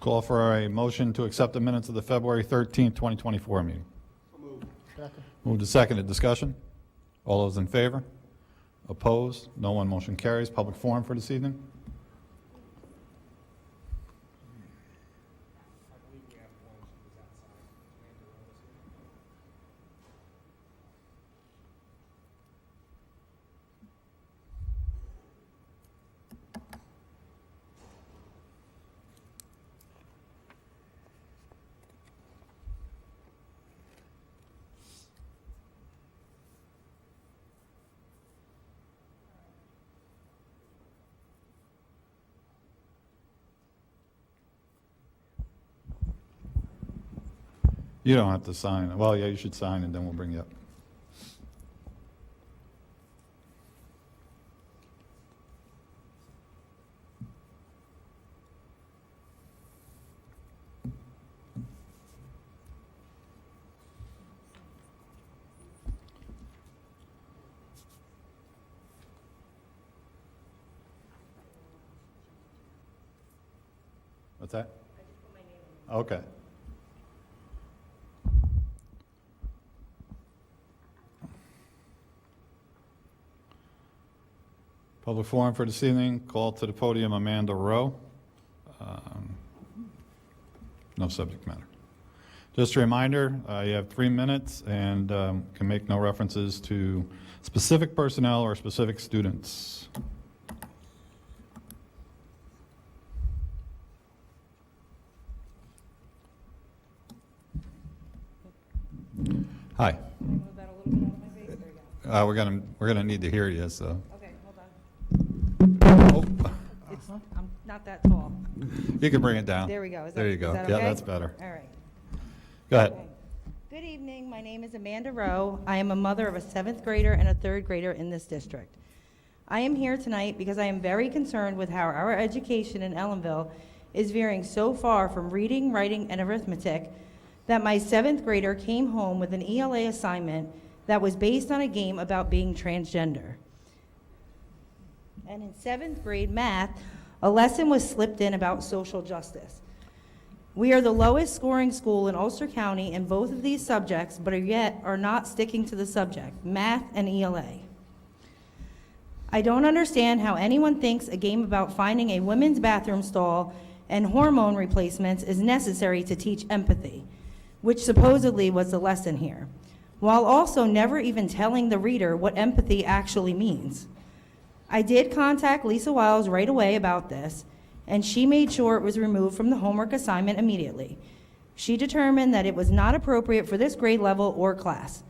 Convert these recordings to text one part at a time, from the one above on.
Call for a motion to accept the minutes of the February 13th, 2024 meeting. Second. Moved to seconded. Discussion? All those in favor? Opposed? No one. Motion carries. Public forum for this evening? You don't have to sign. Well, yeah, you should sign, and then we'll bring you up. What's that? I just put my name in. Okay. Public forum for this evening. Call to the podium Amanda Rowe. No subject matter. Just a reminder, you have 3 minutes and can make no references to specific personnel or specific students. Hi. Can I move that a little bit out of my face? There we go. We're gonna need to hear you. So. Okay, hold on. Oh, I'm not that tall. you can bring it down. There we go. There you go. Is that Yeah, okay? that's better. All right. Go ahead. Okay. Good evening. My name is Amanda Rowe. I am a mother of a 7th grader and a 3rd grader in this district. I am here tonight because I am very concerned with how our education in Ellenville is veering so far from reading, writing, and arithmetic that my 7th grader came home with an ELA assignment that was based on a game about being transgender. And in 7th grade math, a lesson was slipped in about social justice. We are the lowest scoring school in Ulster County in both of these subjects, but yet are not sticking to the subject, math and ELA. I don't understand how anyone thinks a game about finding a women's bathroom stall and hormone replacements is necessary to teach empathy, which supposedly was the lesson here, while also never even telling the reader what empathy actually means. I did contact Lisa Wiles right away about this, and she made sure it was removed from the homework assignment immediately. She determined that it was not appropriate for this grade level or class.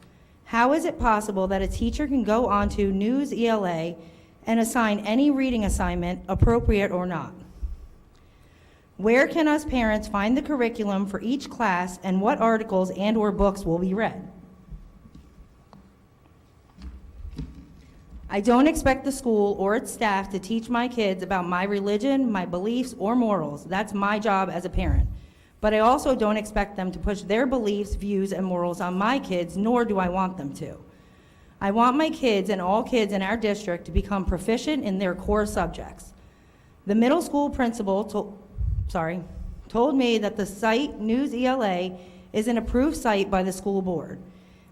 How is it possible that a teacher can go onto News ELA and assign any reading assignment, appropriate or not? Where can us parents find the curriculum for each class, and what articles and/or books will be read? I don't expect the school or its staff to teach my kids about my religion, my beliefs, or morals. That's my job as a parent. But I also don't expect them to push their beliefs, views, and morals on my kids, nor do I want them to. I want my kids and all kids in our district to become proficient in their core subjects. The middle school principal told me that the site News ELA is an approved site by the school board.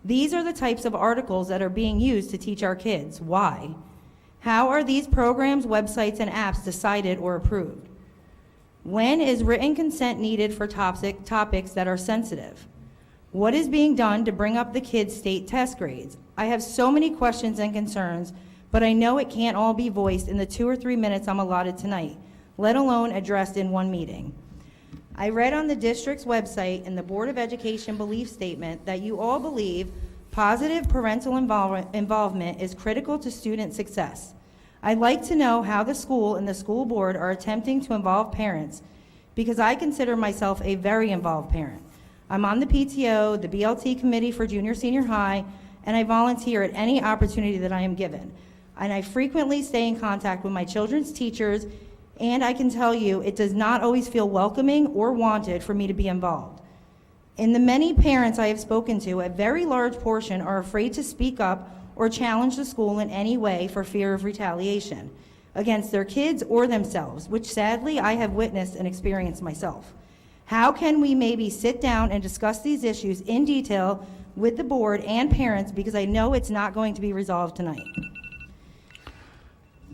These are the types of articles that are being used to teach our kids. Why? How are these programs, websites, and apps decided or approved? When is written consent needed for topics that are sensitive? What is being done to bring up the kids' state test grades? I have so many questions and concerns, but I know it can't all be voiced in the 2 or 3 minutes I'm allotted tonight, let alone addressed in one meeting. I read on the district's website and the Board of Education belief statement that you all believe positive parental involvement is critical to student success. I'd like to know how the school and the school board are attempting to involve parents, because I consider myself a very involved parent. I'm on the PTO, the BLT committee for junior senior high, and I volunteer at any opportunity that I am given. And I frequently stay in contact with my children's teachers, and I can tell you it does not always feel welcoming or wanted for me to be involved. In the many parents I have spoken to, a very large portion are afraid to speak up or challenge the school in any way for fear of retaliation against their kids or themselves, which sadly I have witnessed and experienced myself. How can we maybe sit down and discuss these issues in detail with the board and parents, because I know it's not going to be resolved tonight.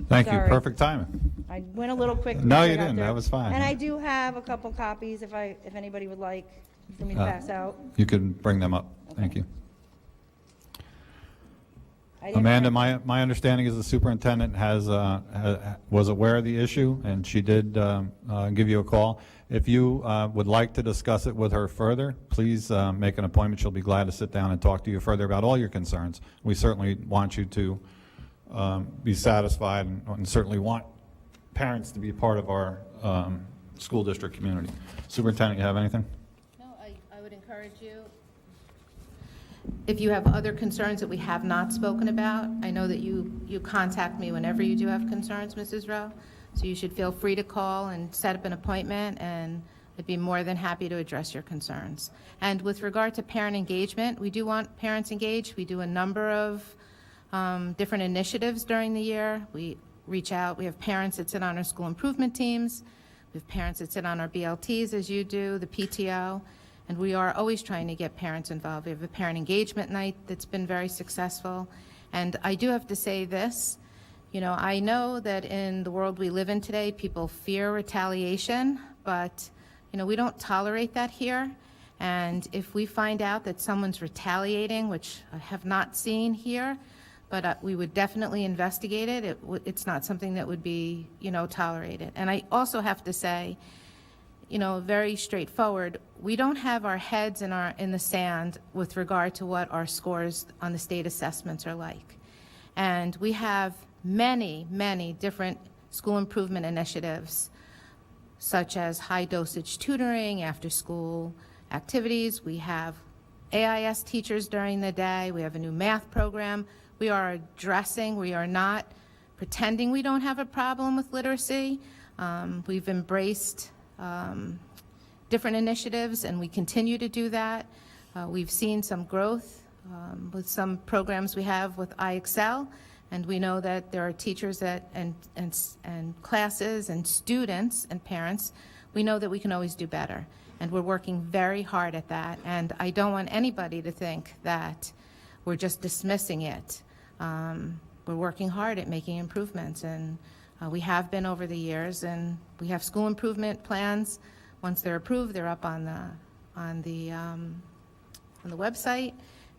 Thank you. Sorry. Perfect timing. I went a little quick. to No, get you it out didn't. there. That was fine. And I do have a couple copies if anybody would like for me to pass out. You can bring them up. Thank you. I didn't- Amanda, my understanding is the superintendent was aware of the issue, and she did give you a call. If you would like to discuss it with her further, please make an appointment. She'll be glad to sit down and talk to you further about all your concerns. We certainly want you to be satisfied and certainly want parents to be part of our school district community. Superintendent, you have anything? No, I would encourage you, if you have other concerns that we have not spoken about, I know that you contact me whenever you do have concerns, Mrs. Rowe, so you should feel free to call and set up an appointment, and I'd be more than happy to address your concerns. And with regard to parent engagement, we do want parents engaged. We do a number of different initiatives during the year. We reach out. We have parents that sit on our school improvement teams. We have parents that sit on our BLTs, as you do, the PTO. And we are always trying to get parents involved. We have a parent engagement night that's been very successful. And I do have to say this, I know that in the world we live in today, people fear retaliation, but, we don't tolerate that here. And if we find out that someone's retaliating, which I have not seen here, but we would definitely investigate it. It's not something that would be, tolerated. And I also have to say, very straightforward, we don't have our heads in the sand with regard to what our scores on the state assessments are like. And we have many, many different school improvement initiatives, such as high dosage tutoring, after school activities. We have AIS teachers during the day. We have a new math program. We are not pretending we don't have a problem with literacy. We've embraced different initiatives, and we continue to do that. We've seen some growth with some programs we have with iExcel, and we know that there are teachers and classes and students and parents. We know that we can always do better, and we're working very hard at that. And I don't want anybody to think that we're just dismissing it. We're working hard at making improvements, and we have been over the years, and we have school improvement plans. Once they're approved, they're up on the website.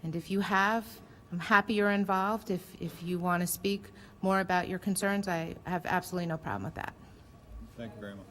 And if you have, I'm happy you're involved. If you want to speak more about your concerns, I have absolutely no problem with that. Thank you very much.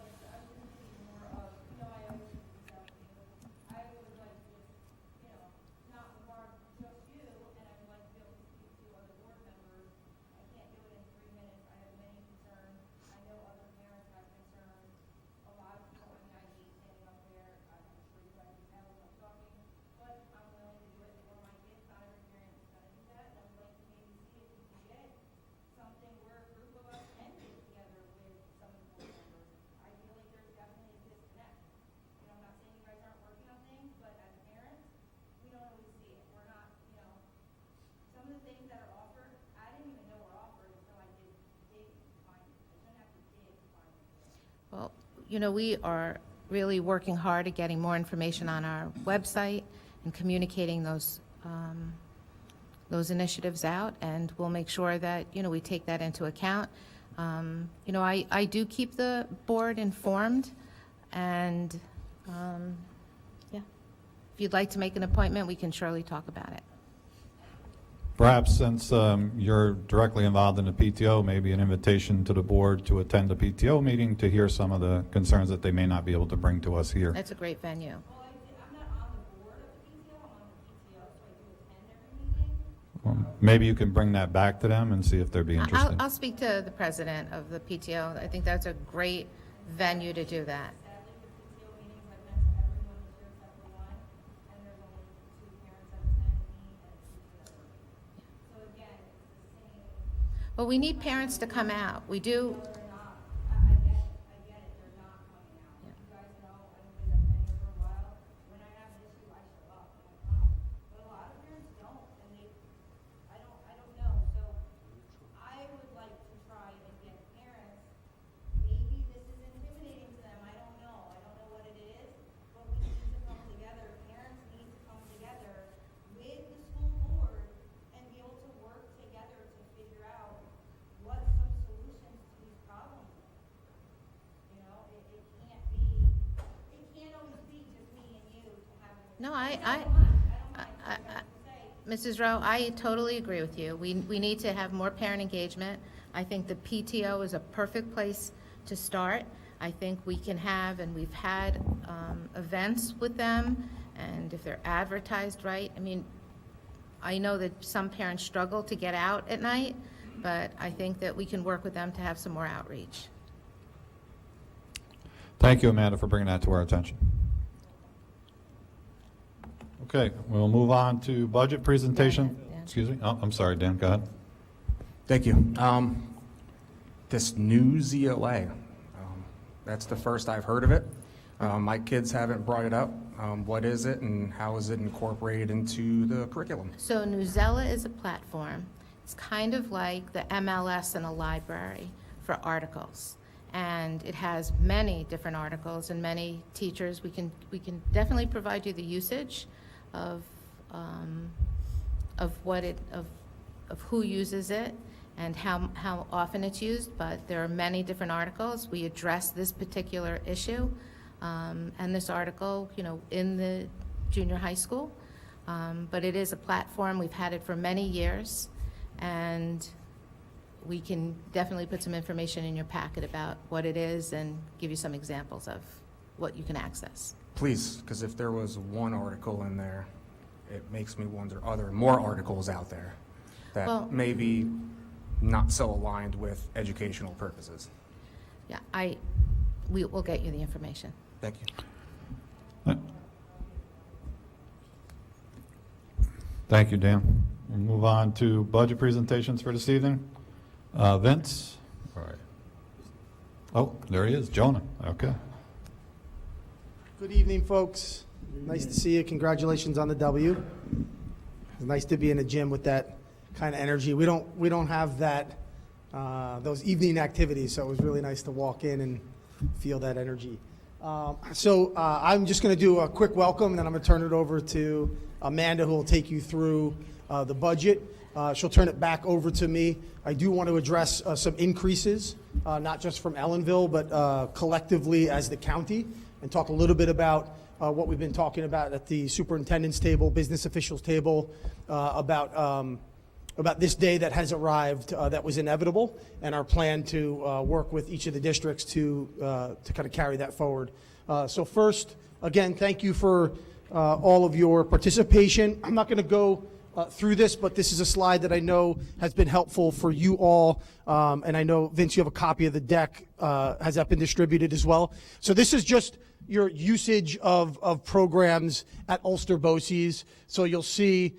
Well, we are really working hard at getting more information on our website and communicating those initiatives out, and we'll make sure that, we take that into account. I do keep the board informed, and, if you'd like to make an appointment, we can surely talk about it. Perhaps since you're directly involved in the PTO, maybe an invitation to the board to attend the PTO meeting to hear some of the concerns that they may not be able to bring to us here. That's a great venue. I'm not on the board of the PTO, I'm on the PTO, so I do attend every meeting. Maybe you can bring that back to them and see if they'd be interested. I'll speak to the president of the PTO. I think that's a great venue to do that. Sadly, the PTO meetings, I've been to everyone this year except for one, and there's only 2 parents that attend me and 2 that work. So again, it's the same. Well, we need parents to come out. We do. They're not, I get it, they're not coming out. Yeah. You guys know, anyways, I've been here for a while, when I have an issue, I show up and I come. But a lot of parents don't, and I don't know, so I would like to try and get parents, maybe this is intimidating to them, I don't know what it is, No, Mrs. Rowe, I totally agree with you. We need to have more parent engagement. I think the PTO is a perfect place to start. I think we can have, and we've had events with them, and if they're advertised right, I mean, I know that some parents struggle to get out at night, but I think that we can work with them to have some more outreach. Thank you, Amanda, for bringing that to our attention. Okay, we'll move on to budget presentation. Go ahead, Dan. Excuse me. Oh, I'm sorry, Dan, go ahead. Thank you. This new ZOA, that's the first I've heard of it. My kids haven't brought it up. What is it and how is it incorporated into the curriculum? So Newsela is a platform. It's kind of like the MLS in a library for articles. And it has many different articles and many teachers. We can definitely provide you the usage of who uses it and how often it's used, but there are many different articles. We address this particular issue and this article, in the junior high school. But it is a platform. We've had it for many years, and we can definitely put some information in your packet about what it is and give you some examples of what you can access. Please, because if there was one article in there, it makes me wonder, are there more articles out there that Well- may be not so aligned with educational purposes? Yeah, we'll get you the information. Thank you. Thank you, Dan. We'll move on to budget presentations for this evening. Vince? All right. Oh, there he is, Jonah. Okay. Good evening, folks. Nice to see you. Congratulations on the W. It's nice to be in a gym with that kind of energy. We don't have that those evening activities, so it was really nice to walk in and feel that energy. I'm just going to do a quick welcome, and then I'm going to turn it over to Amanda, who will take you through the budget. She'll turn it back over to me. I do want to address some increases, not just from Ellenville, but collectively as the county, and talk a little bit about what we've been talking about at the superintendent's table, business officials table, about this day that has arrived that was inevitable, and our plan to work with each of the districts to kind of carry that forward. So first, again, thank you for all of your participation. I'm not going to go through this, but this is a slide that I know has been helpful for you all, and I know, Vince, you have a copy of the deck. Has that been distributed as well? So this is just your usage of programs at Ulster BOCES. So you'll see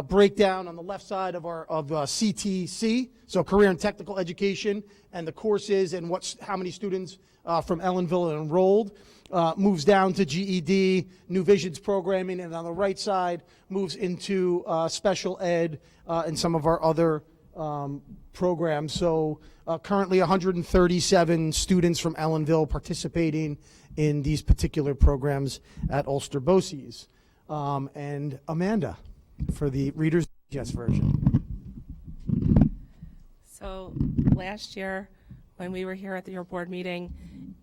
breakdown on the left side of CTC, so Career and Technical Education, and the courses and how many students from Ellenville are enrolled. Moves down to GED, New Visions programming, and on the right side moves into special ed and some of our other programs. So currently 137 students from Ellenville participating in these particular programs at Ulster BOCES. And Amanda for the Reader's Digest version. So last year, when we were here at your board meeting,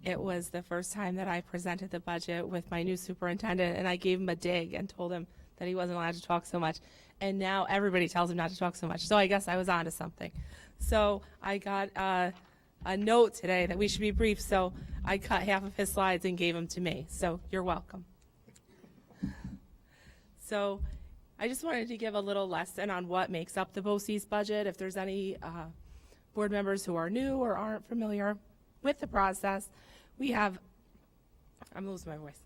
it was the first time that I presented the budget with my new superintendent, and I gave him a dig and told him that he wasn't allowed to talk so much. And now everybody tells him not to talk so much. So I guess I was onto something. So I got a note today that we should be brief, so I cut half of his slides and gave them to me. So you're welcome. So I just wanted to give a little lesson on what makes up the BOCES budget. If there's any board members who are new or aren't familiar with the process, we have, I'm losing my voice.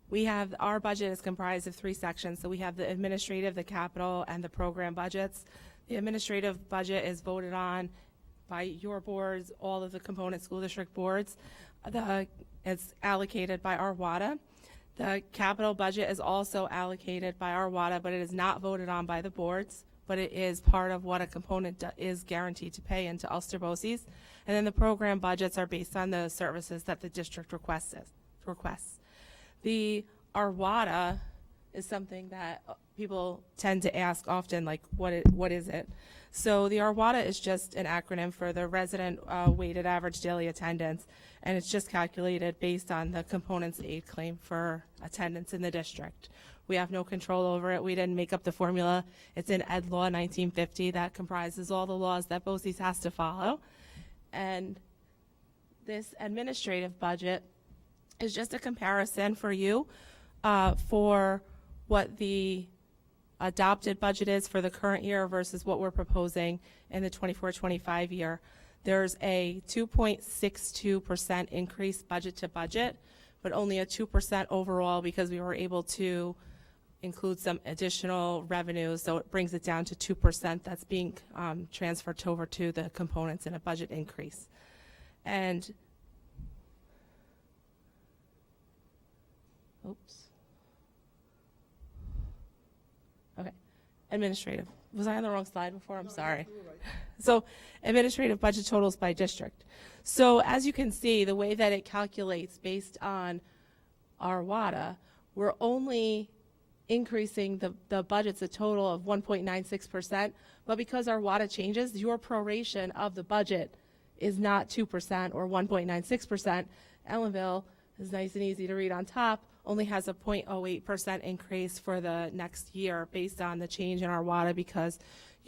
We have, our budget is comprised of 3 sections. So we have the administrative, the capital, and the program budgets. The administrative budget is voted on by your boards, all of the component school district boards. It's allocated by our WADA. The capital budget is also allocated by our WADA, but it is not voted on by the boards, but it is part of what a component is guaranteed to pay into Ulster BOCES. And then the program budgets are based on the services that the district requests. Our WADA is something that people tend to ask often, like, what is it? So the RWADA is just an acronym for the Resident Weighted Average Daily Attendance, and it's just calculated based on the components aid claim for attendance in the district. We have no control over it. We didn't make up the formula. It's in Ed Law 1950 that comprises all the laws that BOCES has to follow. And this administrative budget is just a comparison for you for what the adopted budget is for the current year versus what we're proposing in the 24-25 year. There's a 2.62% increase budget to budget, but only a 2% overall because we were able to include some additional revenues, so it brings it down to 2% that's being transferred over to the components in a budget increase. And okay, administrative. Was I on the wrong slide before? I'm sorry. So administrative budget totals by district. So as you can see, the way that it calculates based on our WADA, we're only increasing the budget's a total of 1.96%, but because our WADA changes, your proration of the budget is not 2% or 1.96%. Ellenville is nice and easy to read on top, only has a 0.08% increase for the next year based on the change in our WADA because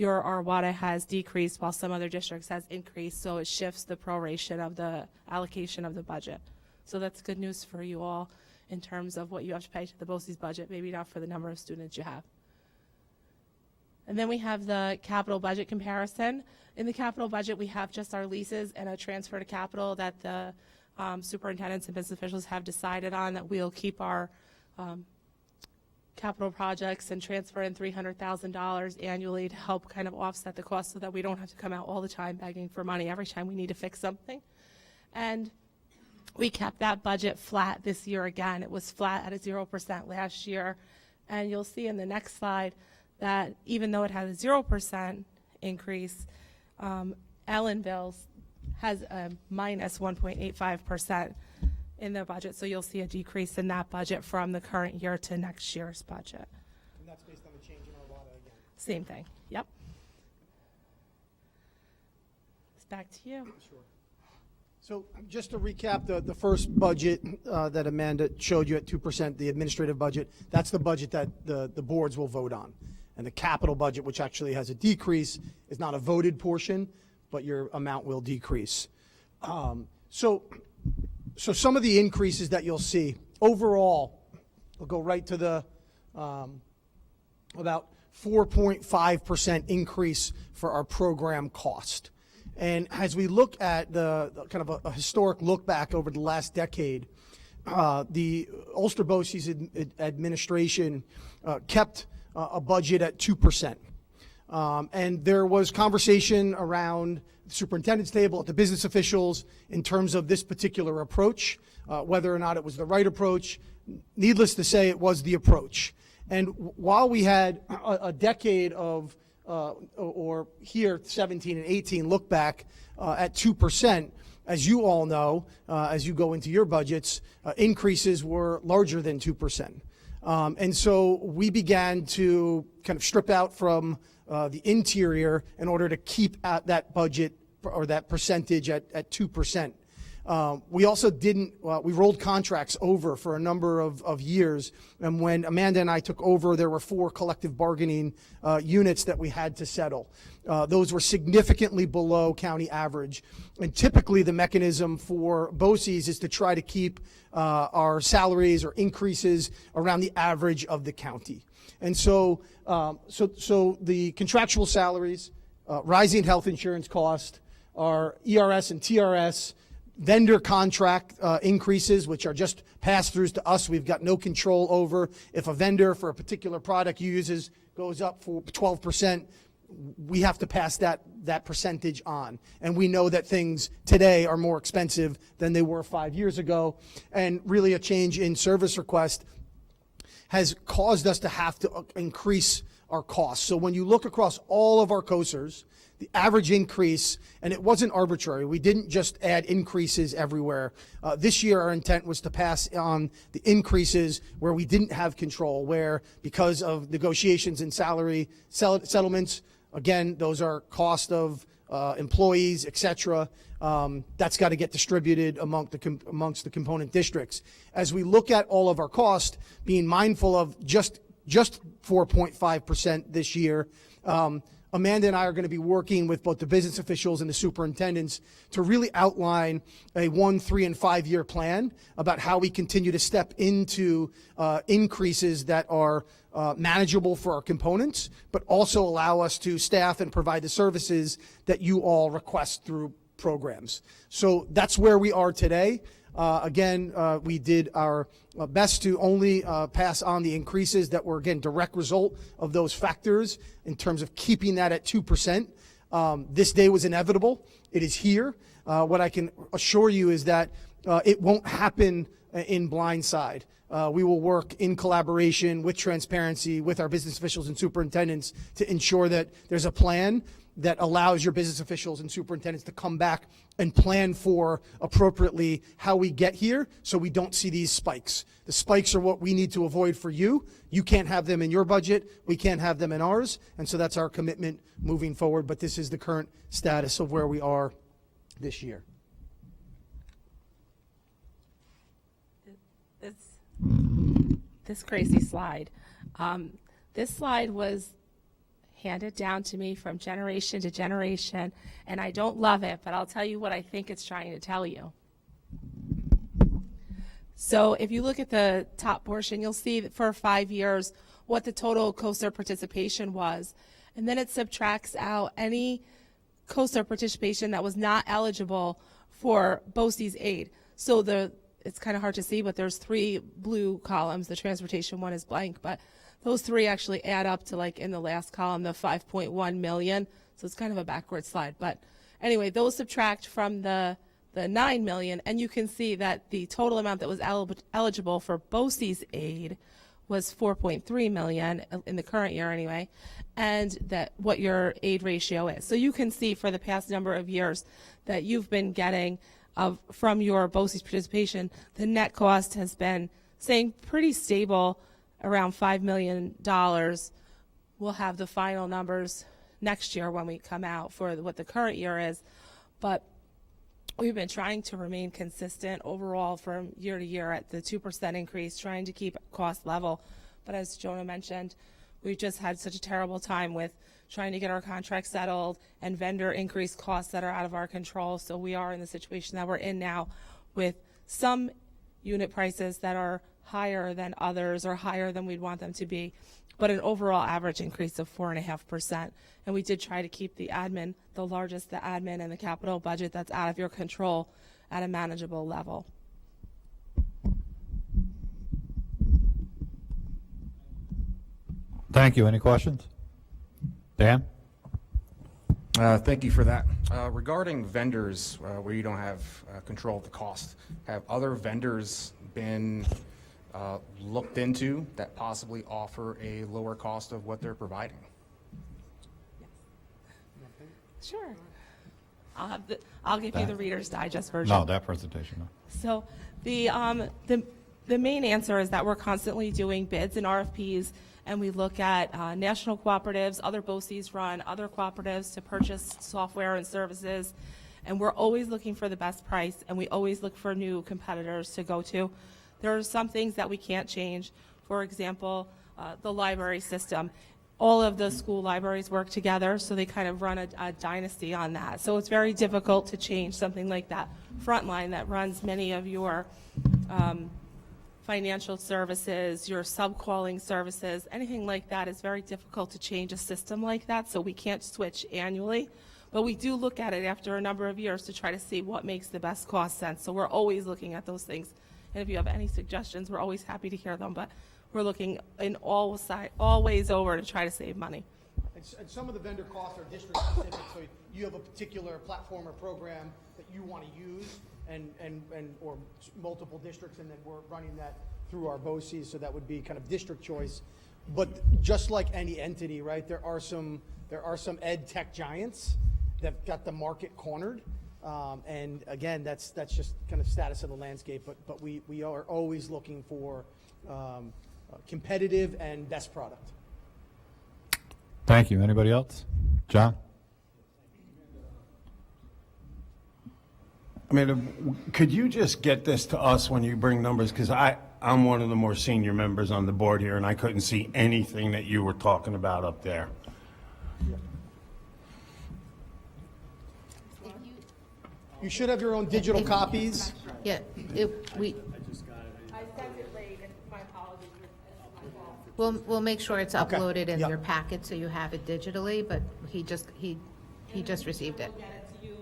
our WADA has decreased while some other districts has increased, so it shifts the proration of the allocation of the budget. So that's good news for you all in terms of what you have to pay to the BOCES budget, maybe not for the number of students you have. And then we have the capital budget comparison. In the capital budget, we have just our leases and a transfer to capital that the superintendents and business officials have decided on, that we'll keep our capital projects and transfer in $300,000 annually to help kind of offset the cost so that we don't have to come out all the time begging for money every time we need to fix something. And we kept that budget flat this year again. It was flat at a 0% last year. And you'll see in the next slide that even though it has a 0% increase, Ellenville's has a minus 1.85% in their budget. So you'll see a decrease in that budget from the current year to next year's budget. And that's based on the change in our WADA again. Same thing. Yep. It's back to you. Sure. So just to recap, the first budget that Amanda showed you at 2%, the administrative budget, that's the budget that the boards will vote on. And the capital budget, which actually has a decrease, is not a voted portion, but your amount will decrease. So some of the increases that you'll see, overall, we'll go right to the about 4.5% increase for our program cost. And as we look at the kind of a historic look back over the last decade, the Ulster BOCES administration kept a budget at 2%. And there was conversation around the superintendent's table, at the business officials, in terms of this particular approach, whether or not it was the right approach. Needless to say, it was the approach. And while we had a decade of or here, 17 and 18, look back at 2%, as you all know, as you go into your budgets, increases were larger than 2%. And so we began to kind of strip out from the interior in order to keep at that budget or that percentage at 2%. We also we rolled contracts over for a number of years, and when Amanda and I took over, there were 4 collective bargaining units that we had to settle. Those were significantly below county average, and typically the mechanism for BOCES is to try to keep our salaries or increases around the average of the county. And so the contractual salaries, rising health insurance cost, our ERS and TRS, vendor contract increases, which are just pass-throughs to us. We've got no control over. If a vendor for a particular product uses goes up for 12%, we have to pass that percentage on. And we know that things today are more expensive than they were 5 years ago. And really a change in service request has caused us to have to increase our costs. So when you look across all of our COSERs, the average increase, and it wasn't arbitrary. We didn't just add increases everywhere. This year, our intent was to pass on the increases where we didn't have control, where because of negotiations and salary settlements, again, those are cost of employees, et cetera. That's got to get distributed amongst the component districts. As we look at all of our costs, being mindful of just 4.5% this year, Amanda and I are going to be working with both the business officials and the superintendents to really outline a 1, 3, and 5 year plan about how we continue to step into increases that are manageable for our components, but also allow us to staff and provide the services that you all request through programs. So that's where we are today. Again, we did our best to only pass on the increases that were, again, direct result of those factors in terms of keeping that at 2%. This day was inevitable. It is here. What I can assure you is that it won't happen in blindside. We will work in collaboration with transparency with our business officials and superintendents to ensure that there's a plan that allows your business officials and superintendents to come back and plan for appropriately how we get here so we don't see these spikes. The spikes are what we need to avoid for you. You can't have them in your budget. We can't have them in ours. And so that's our commitment moving forward. But this is the current status of where we are this year. This crazy slide. This slide was handed down to me from generation to generation, and I don't love it, but I'll tell you what I think it's trying to tell you. So if you look at the top portion, you'll see that for 5 years what the total COSER participation was, and then it subtracts out any COSER participation that was not eligible for BOCES aid. So it's kind of hard to see, but there's 3 blue columns. The transportation one is blank, but those 3 actually add up to, like in the last column, the 5.1 million. So it's kind of a backward slide. But anyway, those subtract from the 9 million, and you can see that the total amount that was eligible for BOCES aid was 4.3 million in the current year anyway, and that what your aid ratio is. So you can see for the past number of years that you've been getting from your BOCES participation, the net cost has been staying pretty stable around $5 million. We'll have the final numbers next year when we come out for what the current year is, but we've been trying to remain consistent overall from year to year at the 2% increase, trying to keep cost level. But as Jonah mentioned, we've just had such a terrible time with trying to get our contracts settled and vendor increased costs that are out of our control. So we are in the situation that we're in now with some unit prices that are higher than others or higher than we'd want them to be, but an overall average increase of 4.5%. And we did try to keep the admin, the admin and the capital budget that's out of your control at a manageable level. Thank you. Any questions? Dan? Thank you for that. Regarding vendors where you don't have control of the cost, have other vendors been looked into that possibly offer a lower cost of what they're providing? Sure. I'll give you the Reader's Digest version. No, that presentation, no. So the main answer is that we're constantly doing bids and RFPs, and we look at national cooperatives, other BOCES run, other cooperatives to purchase software and services, and we're always looking for the best price, and we always look for new competitors to go to. There are some things that we can't change. For example, the library system. All of the school libraries work together, so they kind of run a dynasty on that. So it's very difficult to change something like that. Frontline that runs many of your financial services, your sub-calling services, anything like that is very difficult to change a system like that, so we can't switch annually. But we do look at it after a number of years to try to see what makes the best cost sense. So we're always looking at those things. And if you have any suggestions, we're always happy to hear them, but we're looking in all ways over to try to save money. And some of the vendor costs are district specific, so you have a particular platform or program that you want to use or multiple districts, and then we're running that through our BOCES, so that would be kind of district choice. But just like any entity, right, there are some ed tech giants that got the market cornered. And again, that's just kind of status of the landscape. But we are always looking for competitive and best product. Thank you. Anybody else? John? Amanda, could you just get this to us when you bring numbers? Because I'm one of the more senior members on the board here, and I couldn't see anything that you were talking about up there. You should have your own digital copies. Yeah, we, I sent it late, and my apologies. It's my fault. we'll make sure it's Okay. uploaded in Yep. your packet so you have it digitally, but he just received it. We'll get it to you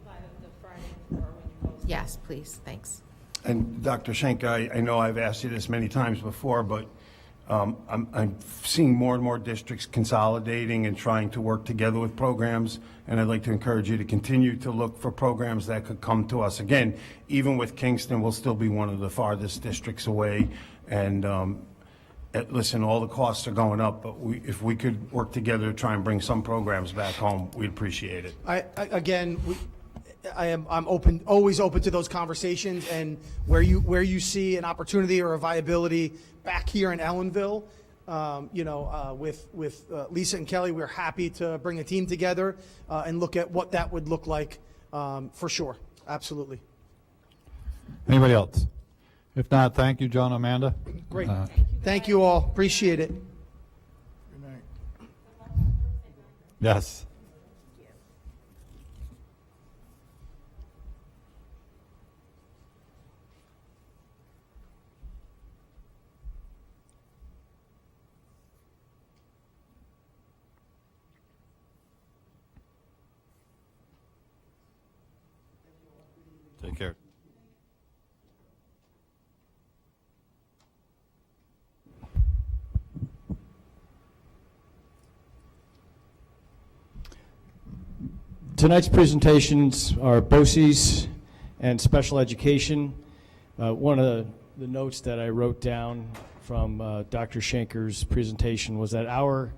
by the Friday before when you post. Yes, please, thanks. And Dr. Schenk, I know I've asked you this many times before, but I'm seeing more and more districts consolidating and trying to work together with programs, and I'd like to encourage you to continue to look for programs that could come to us. Again, even with Kingston, we'll still be one of the farthest districts away, and listen, all the costs are going up, but if we could work together to try and bring some programs back home, we'd appreciate it. I'm always open to those conversations, and where you see an opportunity or a viability back here in Ellenville, with Lisa and Kelly, we're happy to bring a team together and look at what that would look like, for sure. Absolutely. Anybody else? If not, thank you, John, Amanda. Great. Thank you all. Appreciate it. Yes. Take care. Tonight's presentations are BOCES and special education. One of the notes that I wrote down from Dr. Schenker's presentation was that our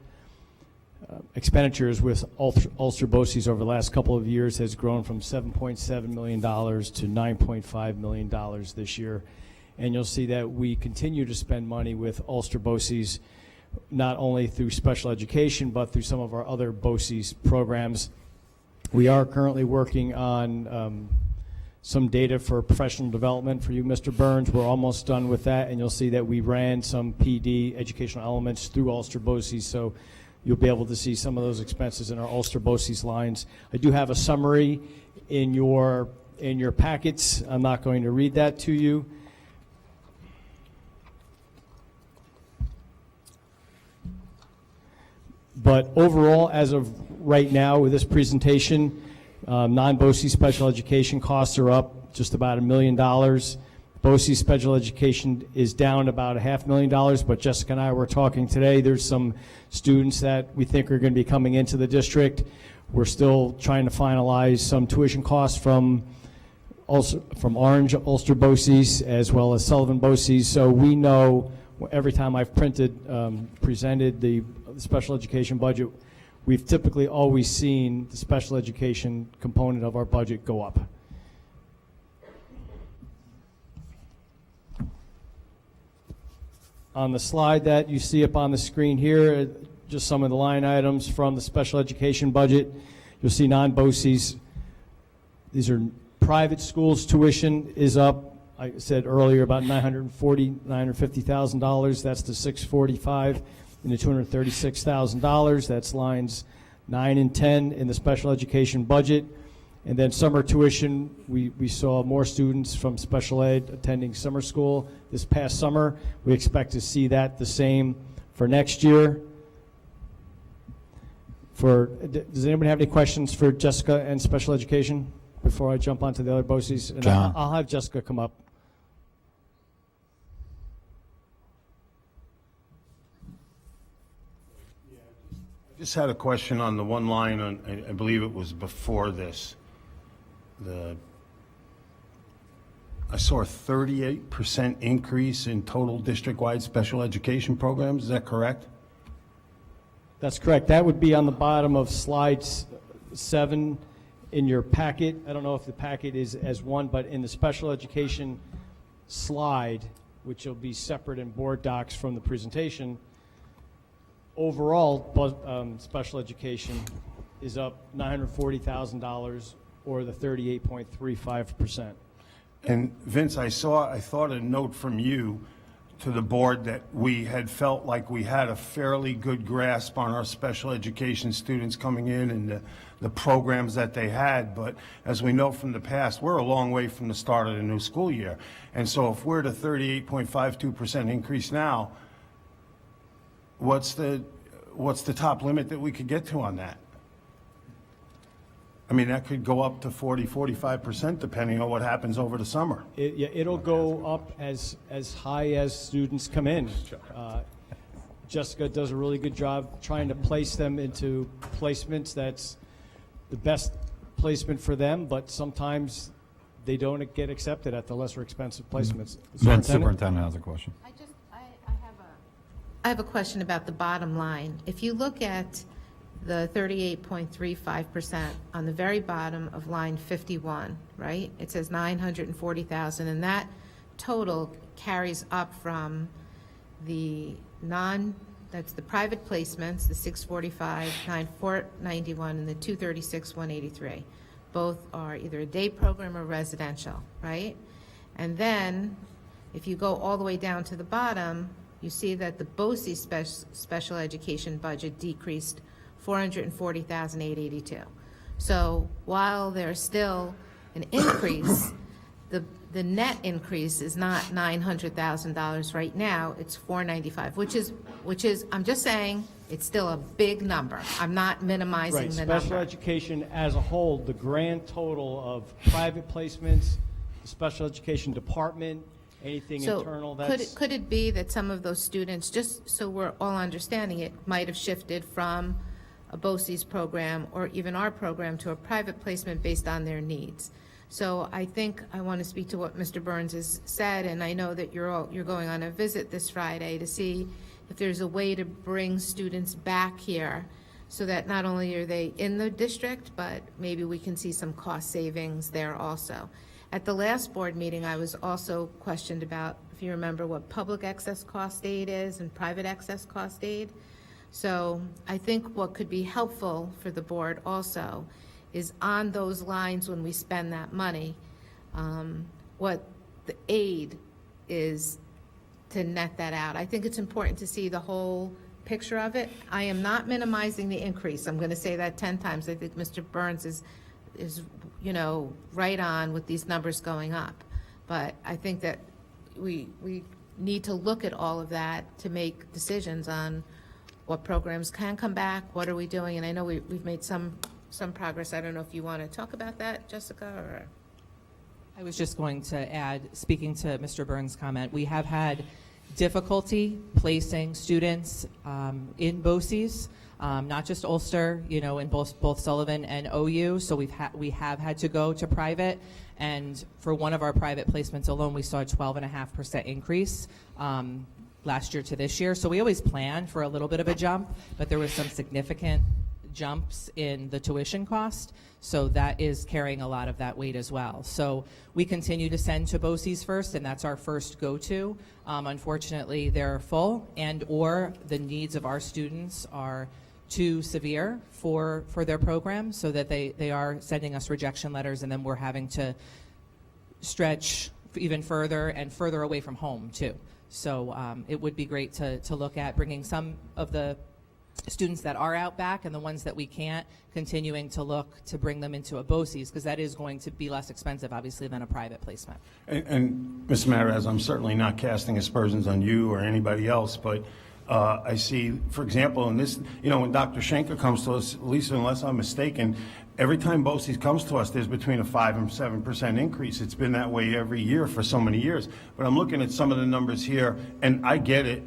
expenditures with Ulster BOCES over the last couple of years has grown from $7.7 million to $9.5 million this year. And you'll see that we continue to spend money with Ulster BOCES, not only through special education, but through some of our other BOCES programs. We are currently working on some data for professional development for you, Mr. Burns. We're almost done with that, and you'll see that we ran some PD educational elements through Ulster BOCES, so you'll be able to see some of those expenses in our Ulster BOCES lines. I do have a summary in your packets. I'm not going to read that to you. But overall, as of right now with this presentation, non-BOCES special education costs are up just about $1 million. BOCES special education is down about $500,000, but Jessica and I were talking today. There's some students that we think are going to be coming into the district. We're still trying to finalize some tuition costs from Orange Ulster BOCES as well as Sullivan BOCES. So we know every time I've presented the special education budget, we've typically always seen the special education component of our budget go up. On the slide that you see up on the screen here, just some of the line items from the special education budget. You'll see non-BOCES. These are private schools. Tuition is up, I said earlier, about $950,000. That's the $645 and the $236,000. That's lines 9 and 10 in the special education budget. And then summer tuition, we saw more students from special ed attending summer school this past summer. We expect to see that the same for next year. Does anybody have any questions for Jessica and special education before I jump onto the other BOCES? And John. I'll have Jessica come up. Just had a question on the one line, I believe it was before this. I saw a 38% increase in total district-wide special education programs. Is that correct? That's correct. That would be on the bottom of slide 7 in your packet. I don't know if the packet is as one, but in the special education slide, which will be separate in board docs from the presentation, overall special education is up $940,000, or the 38.35%. And Vince, I thought a note from you to the board that we had felt like we had a fairly good grasp on our special education students coming in and the programs that they had. But as we know from the past, we're a long way from the start of the new school year. And so if we're at a 38.52% increase now, what's the top limit that we could get to on that? I mean, that could go up to 40, 45%, depending on what happens over the summer. It'll go up as high as students come in. Jessica does a really good job trying to place them into placements that's the best placement for them, but sometimes they don't get accepted at the lesser expensive placements. Then Superintendent has a question. I have a question about the bottom line. If you look at the 38.35% on the very bottom of line 51, right? It says 940,000, and that total carries up from the that's the private placements, the 645, 491, and the 236, 183. Both are either a day program or residential, right? And then, if you go all the way down to the bottom, you see that the BOCES special education budget decreased $440,882. So while there's still an increase, the net increase is not $900,000 right now. It's $495, which is I'm just saying it's still a big number. I'm not minimizing Right, the number. special education as a whole, the grand total of private placements, the special education department, anything internal, that's... Could it be that some of those students, just so we're all understanding it, might have shifted from a BOCES program or even our program to a private placement based on their needs? So I think I want to speak to what Mr. Burns has said, and I know that you're going on a visit this Friday to see if there's a way to bring students back here so that not only are they in the district, but maybe we can see some cost savings there also. At the last board meeting, I was also questioned about, if you remember, what public excess cost aid is and private excess cost aid. So I think what could be helpful for the board also is on those lines when we spend that money, what the aid is to net that out. I think it's important to see the whole picture of it. I am not minimizing the increase. I'm going to say that 10 times. I think Mr. Burns is right on with these numbers going up. But I think that we need to look at all of that to make decisions on what programs can come back, what are we doing, and I know we've made some progress. I don't know if you want to talk about that, Jessica, or... I was just going to add, speaking to Mr. Burns' comment, we have had difficulty placing students in BOCES, not just Ulster, in both Sullivan and OU, so we have had to go to private, and for one of our private placements alone, we saw a 12.5% increase last year to this year. So we always plan for a little bit of a jump, but there was some significant jumps in the tuition cost, so that is carrying a lot of that weight as well. So we continue to send to BOCES first, and that's our first go-to. Unfortunately, they're full, and or the needs of our students are too severe for their program, so that they are sending us rejection letters, and then we're having to stretch even further and further away from home too. So it would be great to look at bringing some of the students that are out back and the ones that we can't, continuing to look to bring them into a BOCES, because that is going to be less expensive, obviously, than a private placement. And Ms. Maraz, I'm certainly not casting aspersions on you or anybody else, but I see, for example, in this, when Dr. Schenker comes to us, Lisa, unless I'm mistaken, every time BOCES comes to us, there's between a 5 and 7% increase. It's been that way every year for so many years. But I'm looking at some of the numbers here, and I get it.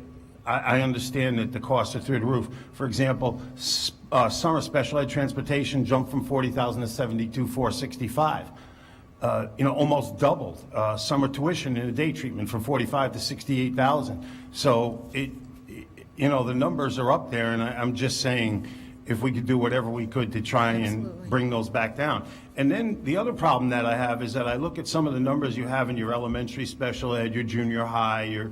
I understand that the costs are through the roof. For example, summer special ed transportation jumped from $40,000 to $72,465. Almost doubled. Summer tuition in a day treatment from $45,000 to $68,000. So the numbers are up there, and I'm just saying, if we could do whatever we could to try and Absolutely. bring those back down. And then the other problem that I have is that I look at some of the numbers you have in your elementary special ed, your junior high, your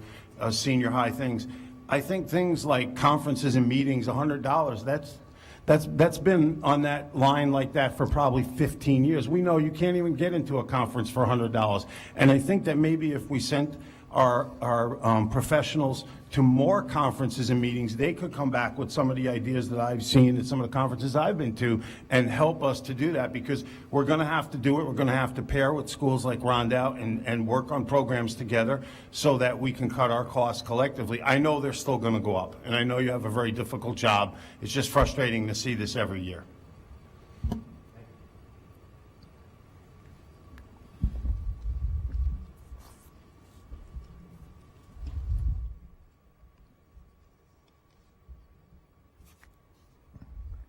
senior high things. I think things like conferences and meetings, $100, that's been on that line like that for probably 15 years. We know you can't even get into a conference for $100. And I think that maybe if we sent our professionals to more conferences and meetings, they could come back with some of the ideas that I've seen at some of the conferences I've been to and help us to do that, because we're going to have to do it. We're going to have to pair with schools like Rondout and work on programs together so that we can cut our costs collectively. I know they're still going to go up, and I know you have a very difficult job. It's just frustrating to see this every year.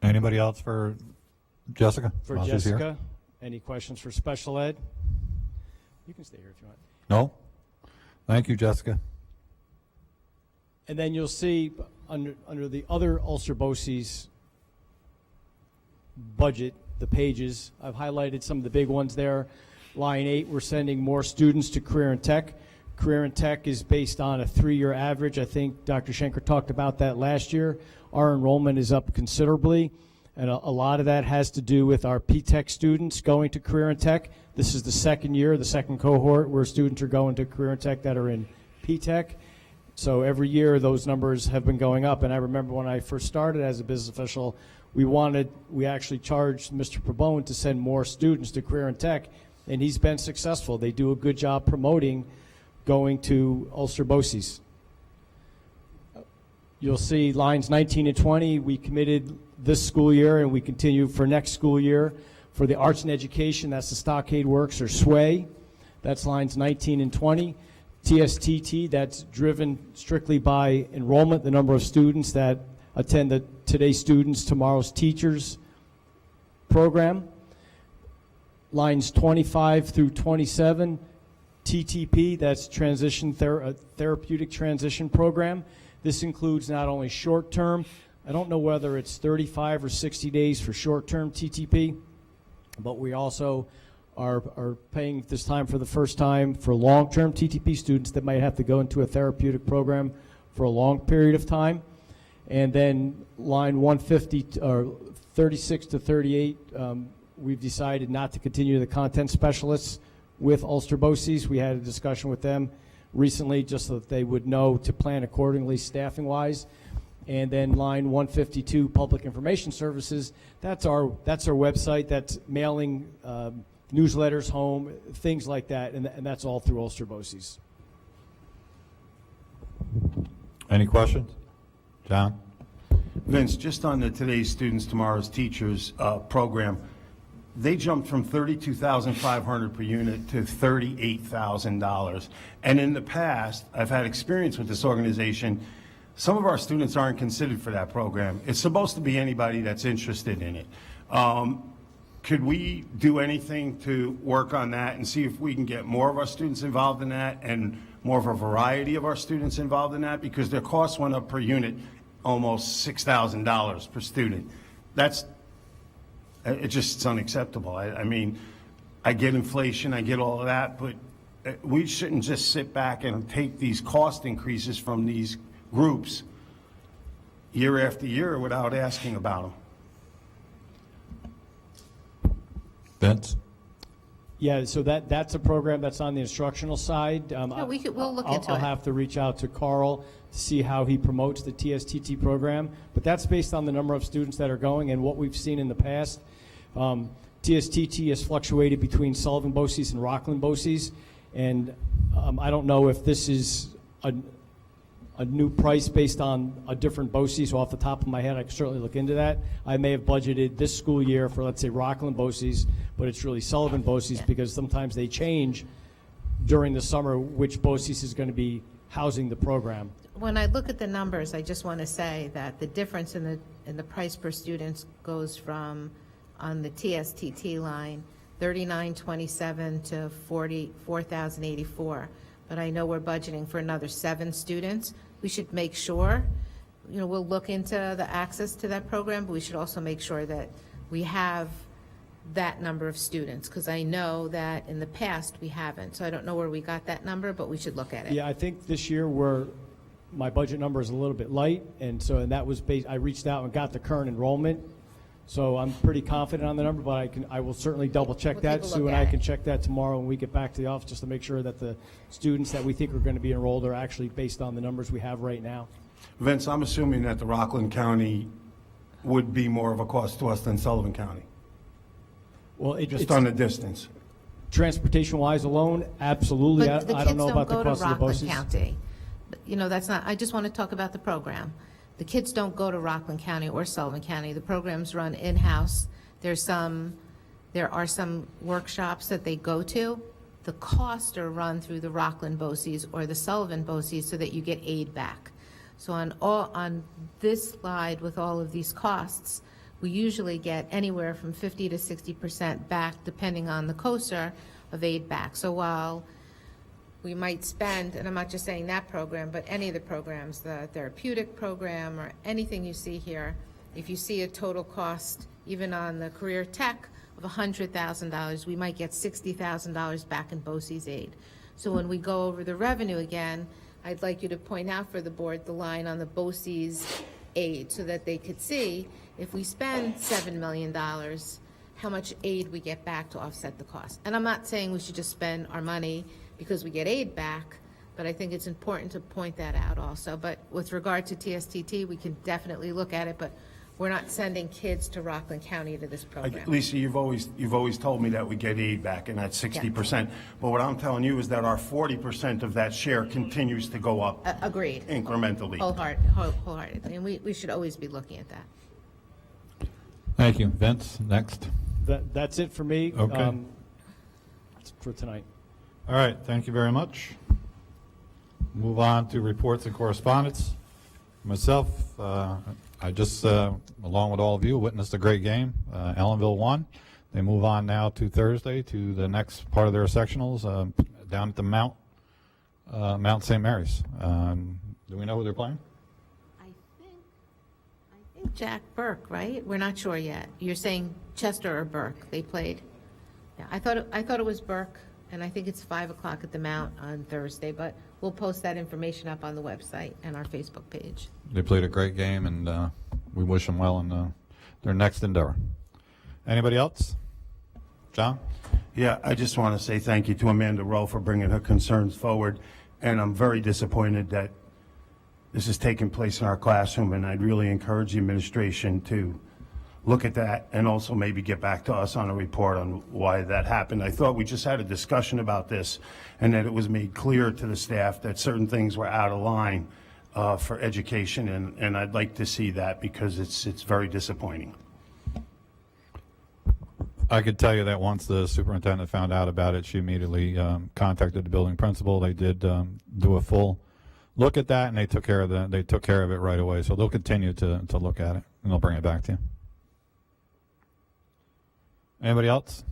Anybody else for Jessica? For while she's here? Jessica, any questions for special ed? You can stay here if you want. No? Thank you, Jessica. And then you'll see under the other Ulster BOCES budget, the pages, I've highlighted some of the big ones there. Line 8, we're sending more students to Career and Tech. Career and Tech is based on a 3-year average. I think Dr. Schenker talked about that last year. Our enrollment is up considerably, and a lot of that has to do with our P-Tech students going to Career and Tech. This is the second year, the second cohort, where students are going to Career and Tech that are in P-Tech. So every year those numbers have been going up, and I remember when I first started as a business official, we actually charged Mr. Probone to send more students to Career and Tech, and he's been successful. They do a good job promoting going to Ulster BOCES. You'll see lines 19 and 20, we committed this school year, and we continue for next school year. For the arts and education, that's the Stockade Works or SWAY. That's lines 19 and 20. TSTT, that's driven strictly by enrollment, the number of students that attend the Today's Students, Tomorrow's Teachers program. Lines 25 through 27, TTP, that's Therapeutic Transition Program. This includes not only short-term, I don't know whether it's 35 or 60 days for short-term TTP, but we also are paying this time for the first time for long-term TTP students that might have to go into a therapeutic program for a long period of time. And then line 150, or 36 to 38, we've decided not to continue the content specialists with Ulster BOCES. We had a discussion with them recently just so that they would know to plan accordingly staffing-wise. And then line 152, public information services, that's our website, that's mailing newsletters home, things like that, and that's all through Ulster BOCES. Any questions? John? Vince, just on the Today's Students, Tomorrow's Teachers program, they jumped from $32,500 per unit to $38,000. And in the past, I've had experience with this organization. Some of our students aren't considered for that program. It's supposed to be anybody that's interested in it. Could we do anything to work on that and see if we can get more of our students involved in that and more of a variety of our students involved in that? Because their costs went up per unit almost $6,000 per student. It's unacceptable. I mean, I get inflation, I get all of that, but we shouldn't just sit back and take these cost increases from these groups year after year without asking about them. Vince? Yeah, so that's a program that's on the instructional side. Yeah, we'll look into I'll it. have to reach out to Carl to see how he promotes the TSTT program, but that's based on the number of students that are going and what we've seen in the past. TSTT has fluctuated between Sullivan BOCES and Rockland BOCES, and I don't know if this is a new price based on a different BOCES, so off the top of my head I can certainly look into that. I may have budgeted this school year for, let's say, Rockland BOCES, but it's really Sullivan BOCES because sometimes they change during the summer which BOCES is going to be housing the program. When I look at the numbers, I just want to say that the difference in the price per student goes from, on the TSTT line, $39.27 to $44,084. But I know we're budgeting for another 7 students. We should make sure we'll look into the access to that program, but we should also make sure that we have that number of students, because I know that in the past we haven't. So I don't know where we got that number, but we should look at it. Yeah, I think this year my budget number is a little bit light, and that was based, I reached out and got the current enrollment. So I'm pretty confident on the number, but I will certainly double check We'll that. take a Sue look and at I can it. check that tomorrow when we get back to the office, just to make sure that the students that we think are going to be enrolled are actually based on the numbers we have right now. Vince, I'm assuming that the Rockland County would be more of a cost to us than Sullivan County, Well, just on the distance. transportation-wise alone, absolutely. But the I kids don't know about the go to cost of the Rockland buses. County. That's not, I just want to talk about the program. The kids don't go to Rockland County or Sullivan County. The program's run in-house. There are some workshops that they go to. The costs are run through the Rockland BOCES or the Sullivan BOCES so that you get aid back. So on this slide with all of these costs, we usually get anywhere from 50 to 60% back, depending on the COSR, of aid back. So while we might spend, and I'm not just saying that program, but any of the programs, the therapeutic program or anything you see here, if you see a total cost, even on the career tech, of $100,000, we might get $60,000 back in BOCES aid. So when we go over the revenue again, I'd like you to point out for the board the line on the BOCES aid so that they could see if we spend $7 million, how much aid we get back to offset the cost. And I'm not saying we should just spend our money because we get aid back, but I think it's important to point that out also. But with regard to TSTT, we can definitely look at it, but we're not sending kids to Rockland County to this program. Lisa, you've always told me that we get aid back, and that's 60%. But what I'm telling you is that our 40% of that share continues to go up Agreed. incrementally. Wholeheartedly, and we should always be looking at that. Thank you. Vince, next. That's it for me. Okay. For tonight. All right, thank you very much. Move on to reports and correspondence. Myself, I just, along with all of you, witnessed a great game. Ellenville won. They move on now to Thursday to the next part of their sectionals down at the Mount St. Mary's. Do we know who they're playing? I think Jack Burke, right? We're not sure yet. You're saying Chester or Burke they played? Yeah, I thought it was Burke, and I think it's 5 o'clock at the Mount on Thursday, but we'll post that information up on the website and our Facebook page. They played a great game, and we wish them well in their next endeavor. Anybody else? John? Yeah, I just want to say thank you to Amanda Rowe for bringing her concerns forward, and I'm very disappointed that this is taking place in our classroom, and I'd really encourage the administration to look at that and also maybe get back to us on a report on why that happened. I thought we just had a discussion about this and that it was made clear to the staff that certain things were out of line for education, and I'd like to see that because it's very disappointing. I could tell you that once the superintendent found out about it, she immediately contacted the building principal. They did do a full look at that, and they took care of it right away. So they'll continue to look at it, and they'll bring it back to you. Anybody else?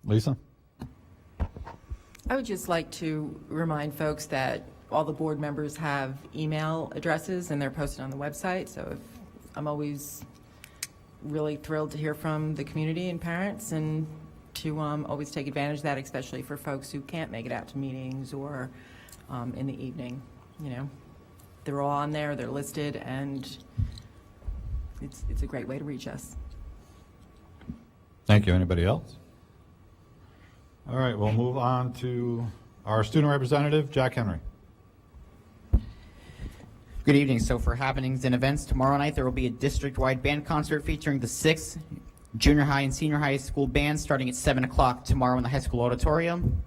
Lisa? I would just like to remind folks that all the board members have email addresses and they're posted on the website. So I'm always really thrilled to hear from the community and parents, and to always take advantage of that, especially for folks who can't make it out to meetings or in the evening. They're all on there, they're listed, and it's a great way to reach us. Thank you. Anybody else? All right, we'll move on to our student representative, Jack Henry. Good evening. So for happenings and events, tomorrow night there will be a district-wide band concert featuring the 6th junior high and senior high school bands starting at 7 o'clock tomorrow in the high school auditorium.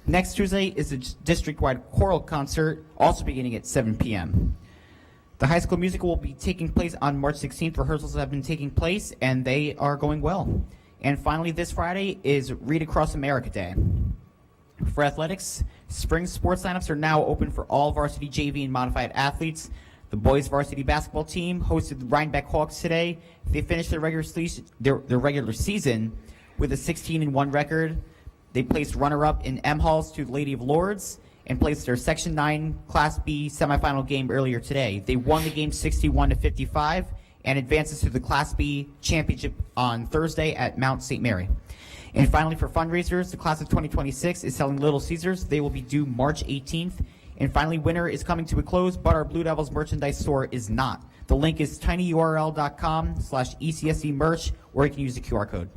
Next Tuesday is a district-wide choral concert, also beginning at 7 p.m. The high school musical will be taking place on March 16th. Rehearsals have been taking place, and they are going well. And finally, this Friday is Read Across America Day. For athletics, spring sports lineups are now open for all varsity JV and modified athletes. The boys varsity basketball team hosted the Rhinebeck Hawks today. They finished their regular season with a 16-1 record. They placed runner-up in M Halls to the Lady of Lords, and placed their Section 9 Class B semifinal game earlier today. They won the game 61-55 and advances to the Class B championship on Thursday at Mount St. Mary. And finally, for fundraisers, the class of 2026 is selling Little Caesars. They will be due March 18th. And finally, winter is coming to a close, but our Blue Devils merchandise store is not. The link is tinyurl.com/ECSD merch, or you can use the QR code.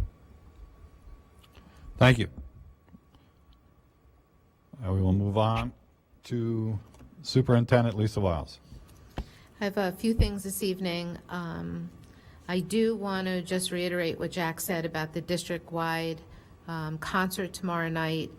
Thank you. We will move on to Superintendent Lisa Wiles. I have a few things this evening. I do want to just reiterate what Jack said about the district-wide concert tomorrow night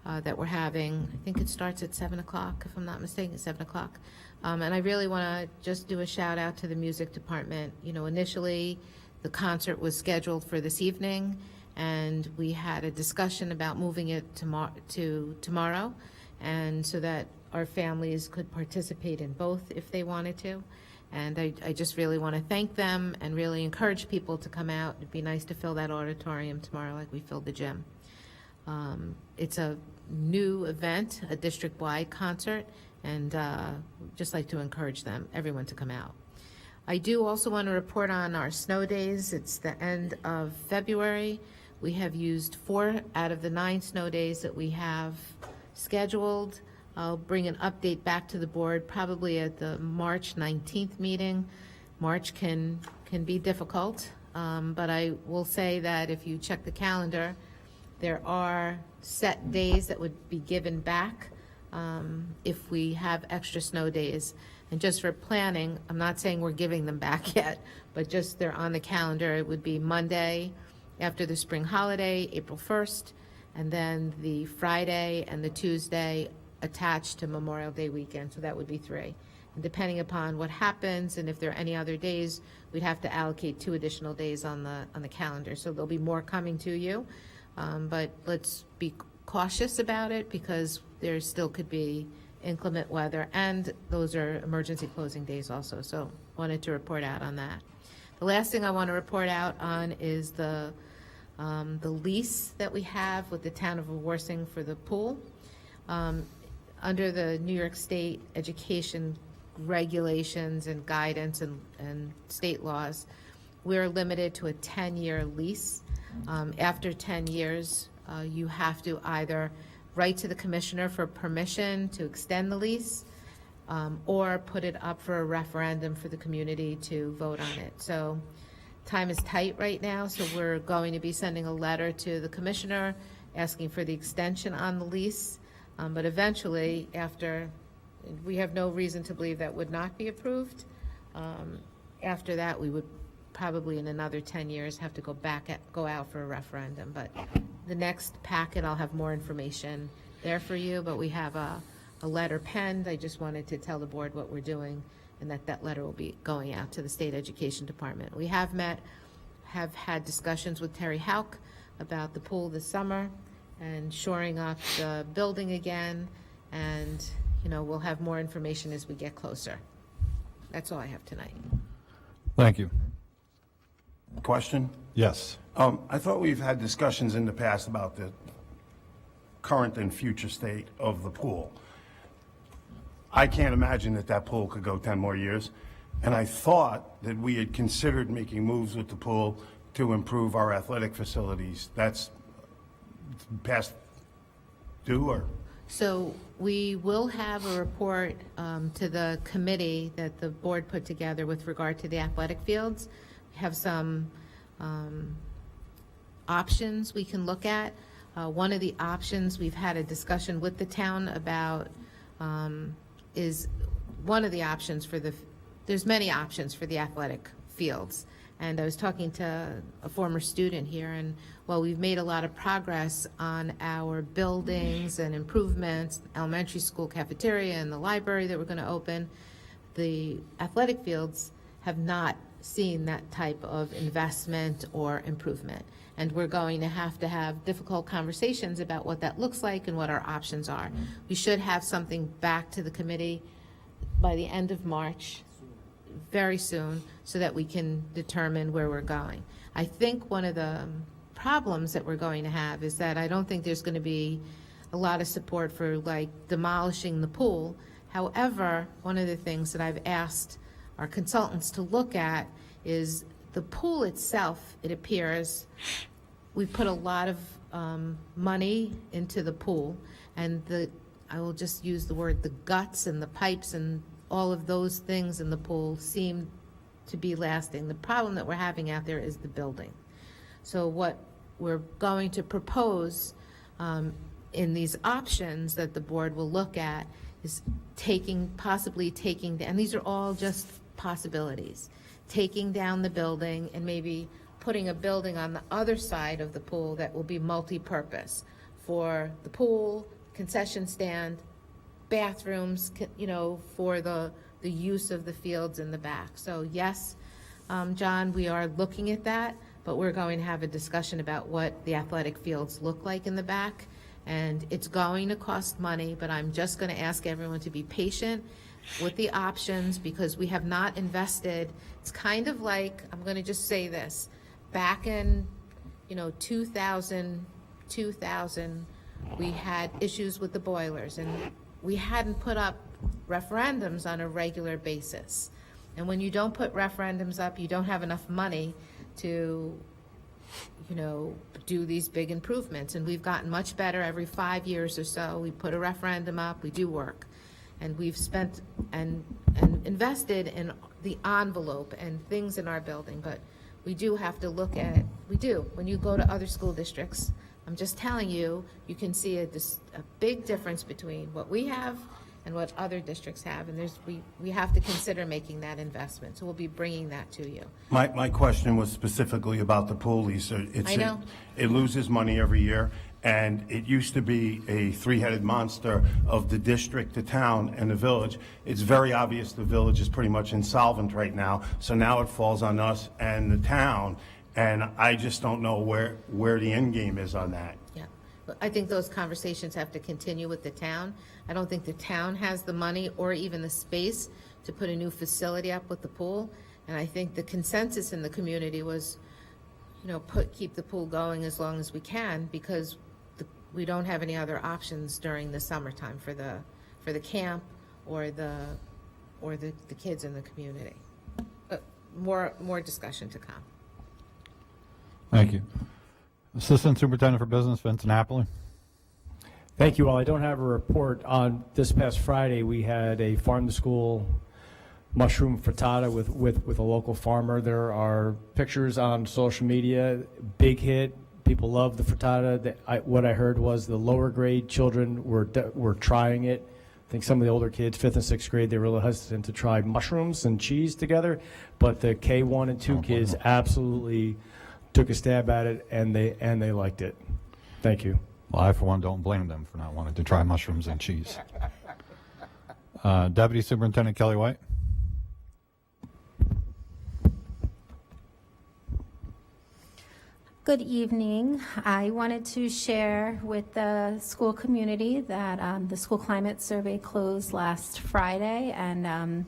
that we're having. I think it starts at 7 o'clock, if I'm not mistaken, 7 o'clock. And I really want to just do a shout out to the music department. You know, initially, the concert was scheduled for this evening, and we had a discussion about moving it to tomorrow, and so that our families could participate in both if they wanted to. And I just really want to thank them and really encourage people to come out. It'd be nice to fill that auditorium tomorrow like we filled the gym. It's a new event, a district-wide concert, and just like to encourage everyone to come out. I do also want to report on our snow days. It's the end of February. We have used 4 out of the 9 snow days that we have scheduled. I'll bring an update back to the board probably at the March 19th meeting. March can be difficult, but I will say that if you check the calendar, there are set days that would be given back if we have extra snow days. And just for planning, I'm not saying we're giving them back yet, but just they're on the calendar. It would be Monday after the spring holiday, April 1st, and then the Friday and the Tuesday attached to Memorial Day weekend, so that would be 3. And depending upon what happens and if there are any other days, we'd have to allocate 2 additional days on the calendar. So there'll be more coming to you, but let's be cautious about it because there still could be inclement weather, and those are emergency closing days also. So wanted to report out on that. The last thing I want to report out on is the lease that we have with the town of Warsing for the pool. Under the New York State education regulations and guidance and state laws, we're limited to a 10-year lease. After 10 years, you have to either write to the commissioner for permission to extend the lease or put it up for a referendum for the community to vote on it. So time is tight right now, so we're going to be sending a letter to the commissioner asking for the extension on the lease. But eventually, after, we have no reason to believe that would not be approved. After that, we would probably in another 10 years have to go out for a referendum. But the next packet, I'll have more information there for you, but we have a letter penned. I just wanted to tell the board what we're doing and that letter will be going out to the State Education Department. We have had discussions with Terry Hauk about the pool this summer and shoring up the building again, and we'll have more information as we get closer. That's all I have tonight. Thank you. Question? Yes. I thought we've had discussions in the past about the current and future state of the pool. I can't imagine that pool could go 10 more years, and I thought that we had considered making moves with the pool to improve our athletic facilities. That's past due, or? So we will have a report to the committee that the board put together with regard to the athletic fields. We have some options we can look at. One of the options we've had a discussion with the town about is one of the options there's many options for the athletic fields. And I was talking to a former student here, and while we've made a lot of progress on our buildings and improvements, elementary school cafeteria and the library that we're going to open, the athletic fields have not seen that type of investment or improvement. And we're going to have difficult conversations about what that looks like and what our options are. We should have something back to the committee by the end of March, very soon, so that we can determine where we're going. I think one of the problems that we're going to have is that I don't think there's going to be a lot of support for like demolishing the pool. However, one of the things that I've asked our consultants to look at is the pool itself. It appears we put a lot of money into the pool, and I will just use the word, the guts and the pipes and all of those things in the pool seem to be lasting. The problem that we're having out there is the building. So what we're going to propose in these options that the board will look at is possibly taking, and these are all just possibilities, taking down the building and maybe putting a building on the other side of the pool that will be multi-purpose for the pool, concession stand, bathrooms, for the use of the fields in the back. So yes, John, we are looking at that, but we're going to have a discussion about what the athletic fields look like in the back. And it's going to cost money, but I'm just going to ask everyone to be patient with the options because we have not invested. It's kind of like, I'm going to just say this, back in 2000, we had issues with the boilers, and we hadn't put up referendums on a regular basis. And when you don't put referendums up, you don't have enough money to do these big improvements. And we've gotten much better every 5 years or so. We put a referendum up, we do work. And we've spent and invested in the envelope and things in our building. But we do have to look at, when you go to other school districts, I'm just telling you, you can see a big difference between what we have and what other districts have, and we have to consider making that investment. So we'll be bringing that to you. My question was specifically about the pool, Lisa. I know. It loses money every year, and it used to be a three-headed monster of the district, the town, and the village. It's very obvious the village is pretty much insolvent right now, so now it falls on us and the town, and I just don't know where the end game is on that. Yeah, but I think those conversations have to continue with the town. I don't think the town has the money or even the space to put a new facility up with the pool. And I think the consensus in the community was, keep the pool going as long as we can because we don't have any other options during the summertime for the camp or the kids in the community. But more discussion to come. Thank you. Assistant Superintendent for Business, Vince Napoli. Thank you. While I don't have a report on this past Friday, we had a farm-to-school mushroom frittata with a local farmer. There are pictures on social media. Big hit. People love the frittata. What I heard was the lower grade children were trying it. I think some of the older kids, 5th and 6th grade, they were a little hesitant to try mushrooms and cheese together. But the K1 and 2 kids absolutely took a stab at it, and they liked it. Thank you. Well, I, for one, don't blame them for not wanting to try mushrooms and cheese. Deputy Superintendent Kelly White. Good evening. I wanted to share with the school community that the school climate survey closed last Friday, and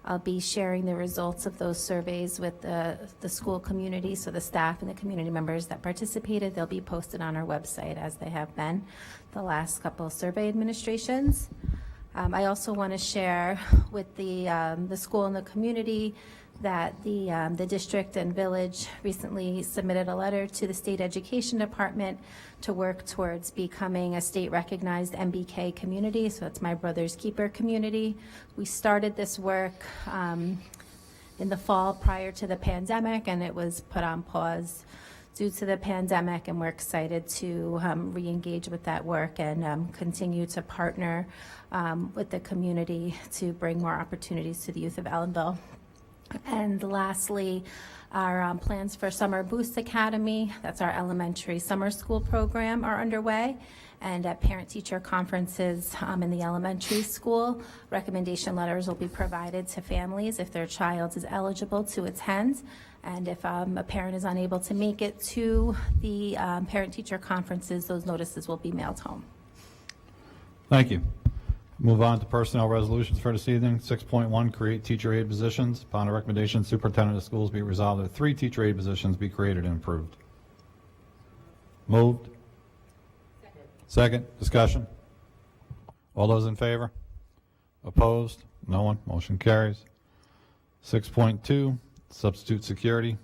I'll be sharing the results of those surveys with the school community, so the staff and the community members that participated, they'll be posted on our website as they have been the last couple of survey administrations. I also want to share with the school and the community that the district and village recently submitted a letter to the state education department to work towards becoming a state recognized MBK community. So it's My Brother's Keeper community. We started this work in the fall prior to the pandemic, and it was put on pause due to the pandemic, and we're excited to re-engage with that work and continue to partner with the community to bring more opportunities to the youth of Ellenville. And lastly, our plans for Summer Boost Academy, that's our elementary summer school program, are underway. And at parent-teacher conferences in the elementary school, recommendation letters will be provided to families if their child is eligible to attend. And if a parent is unable to make it to the parent-teacher conferences, those notices will be mailed home. Thank you. Move on to personnel resolutions for this evening. 6.1, create teacher aide positions. Upon the recommendation, superintendent of schools be resolved that 3 teacher aide positions be created and approved. Moved. Second, discussion. All those in favor? Opposed? No one. Motion carries. 6.2, substitute security.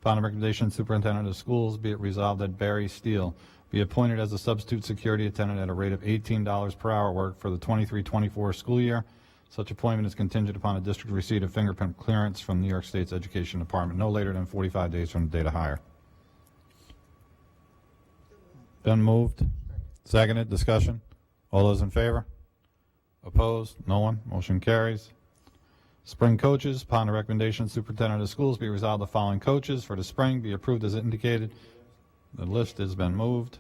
Upon the recommendation of the superintendent of schools, be it resolved that Barry Steele be appointed as a substitute security attendant at a rate of $18 per hour work for the 23-24 school year. Such appointment is contingent upon a district receipt of fingerprint clearance from New York State's Education Department no later than 45 days from the date of hire. Been moved. Seconded. Discussion. All those in favor? Opposed? No one. Motion carries. Spring coaches. Upon the recommendation of the superintendent of schools, be resolved the following coaches for the spring be approved as indicated. The list has been moved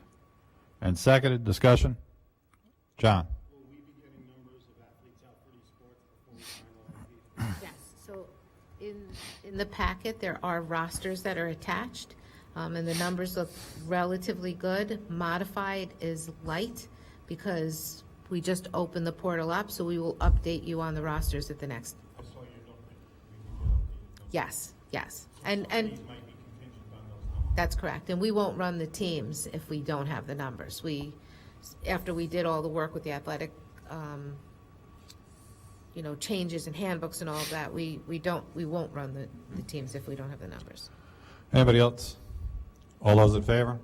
and seconded. Discussion. John. Yes, so in the packet, there are rosters that are attached, and the numbers look relatively good. Modified is light because we just opened the portal up, so we will update you on the rosters at the next. Yes, yes, and that's correct, and we won't run the teams if we don't have the numbers. After we did all the work with the athletic, changes in handbooks and all of that, we won't run the teams if we don't have the numbers. Anybody else? All those in favor?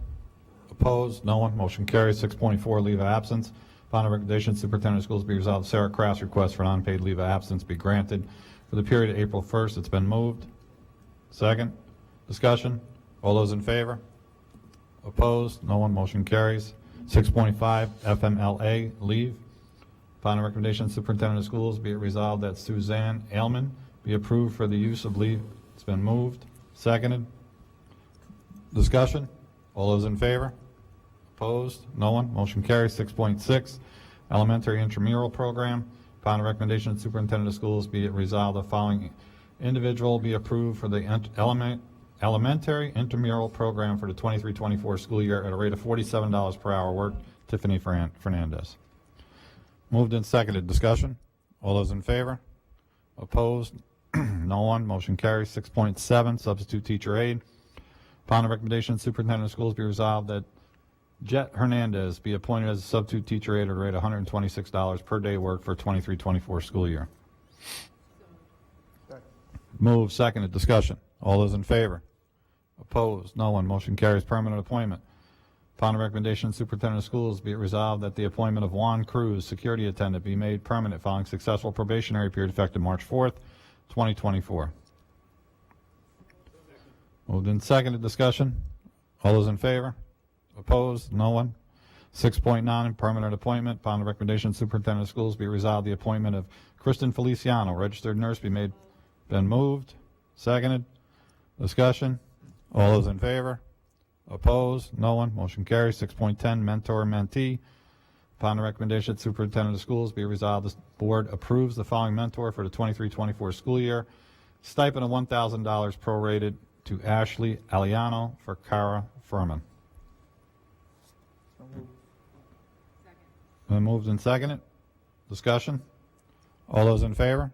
Opposed? No one. Motion carries. 6.4, leave of absence. Upon the recommendation, superintendent of schools be resolved, Sarah Kraft's request for an unpaid leave of absence be granted for the period of April 1st. It's been moved. Second. Discussion. All those in favor? Opposed? No one. Motion carries. 6.5, FMLA leave. Upon the recommendation of the superintendent of schools, be it resolved that Suzanne Ailman be approved for the use of leave. It's been moved. Seconded. Discussion. All those in favor? Opposed? No one. Motion carries. 6.6, elementary intramural program. Upon the recommendation of the superintendent of schools, be it resolved the following individual be approved for the elementary intramural program for the 23-24 school year at a rate of $47 per hour work. Tiffany Fernandez. Moved and seconded. Discussion. All those in favor? Opposed? No one. Motion carries. 6.7, substitute teacher aide. Upon the recommendation of the superintendent of schools, be resolved that Jet Hernandez be appointed as a substitute teacher aide at a rate of $126 per day work for 23-24 school year. Moved, seconded. Discussion. All those in favor? Opposed? No one. Motion carries. Permanent appointment. Upon the recommendation of the superintendent of schools, be it resolved that the appointment of Juan Cruz, security attendant, be made permanent following successful probationary period effective March 4th, 2024. Moved and seconded. Discussion. All those in favor? Opposed? No one. 6.9, permanent appointment. Upon the recommendation of the superintendent of schools, be it resolved the appointment of Kristen Feliciano, registered nurse, been moved. Seconded. Discussion. All those in favor? Opposed? No one. Motion carries. 6.10, mentor mentee. Upon the recommendation of the superintendent of schools, be resolved the board approves the following mentor for the 23-24 school year. Stipend of $1,000 prorated to Ashley Aliano for Cara Furman. Been moved and seconded. Discussion. All those in favor?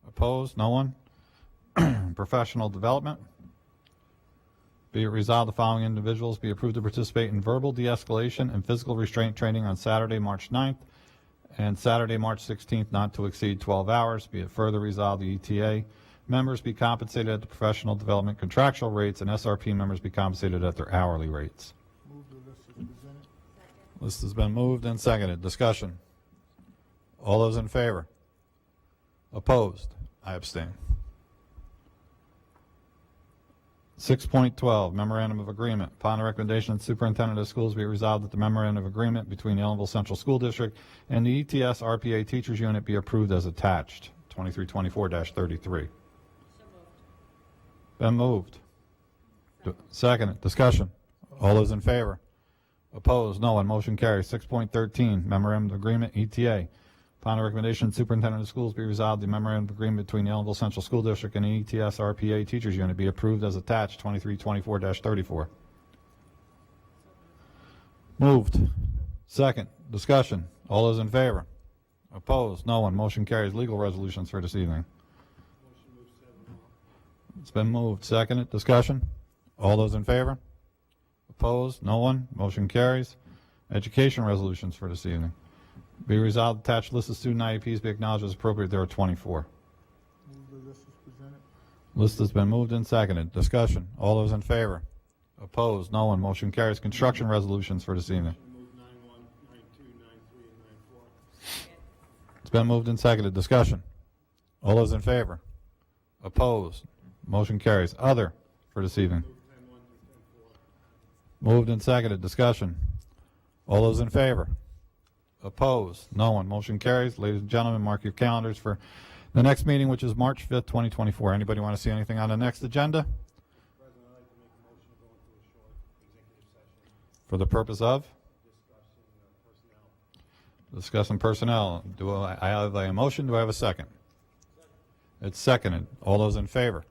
Opposed? No one. Professional development. Be it resolved the following individuals be approved to participate in verbal de-escalation and physical restraint training on Saturday, March 9th and Saturday, March 16th, not to exceed 12 hours. Be it further resolved the ETA members be compensated at the professional development contractual rates and SRP members be compensated at their hourly rates. List has been moved and seconded. Discussion. All those in favor? Opposed? I abstain. 6.12, memorandum of agreement. Upon the recommendation of the superintendent of schools, be it resolved that the memorandum of agreement between the Ellenville Central School District and the ETS RPA Teachers Unit be approved as attached. 2324-33. Been moved. Seconded. Discussion. All those in favor? Opposed? No one. Motion carries. 6.13, memorandum of agreement, ETA. Upon the recommendation of the superintendent of schools, be resolved the memorandum of agreement between the Ellenville Central School District and the ETS RPA Teachers Unit be approved as attached. 2324-34. Moved. Second. Discussion. All those in favor? Opposed? No one. Motion carries. Legal resolutions for this evening. It's been moved. Seconded. Discussion. All those in favor? Opposed? No one. Motion carries. Education resolutions for this evening. Be resolved, attached list of student IEPs be acknowledged as appropriate. There are 24. List has been moved and seconded. Discussion. All those in favor? Opposed? No one. Motion carries. Construction resolutions for this evening. It's been moved and seconded. Discussion. All those in favor? Opposed? Motion carries. Other for this evening. Moved and seconded. Discussion. All those in favor? Opposed? No one. Motion carries. Ladies and gentlemen, mark your calendars for the next meeting, which is March 5th, 2024. Anybody want to see anything on the next agenda? For the purpose of? Discussing personnel. Do I have a motion? Do I have a second? It's seconded. All those in favor?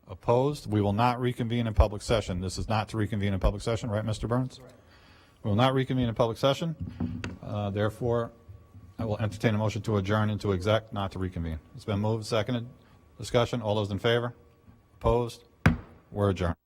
Opposed? We will not reconvene in public session. This is not to reconvene in public session, right, Mr. Burns? Right. We will not reconvene in public session. Therefore, I will entertain a motion to adjourn into exec, not to reconvene. It's been moved, seconded. Discussion. All those in favor? Opposed? We're adjourned.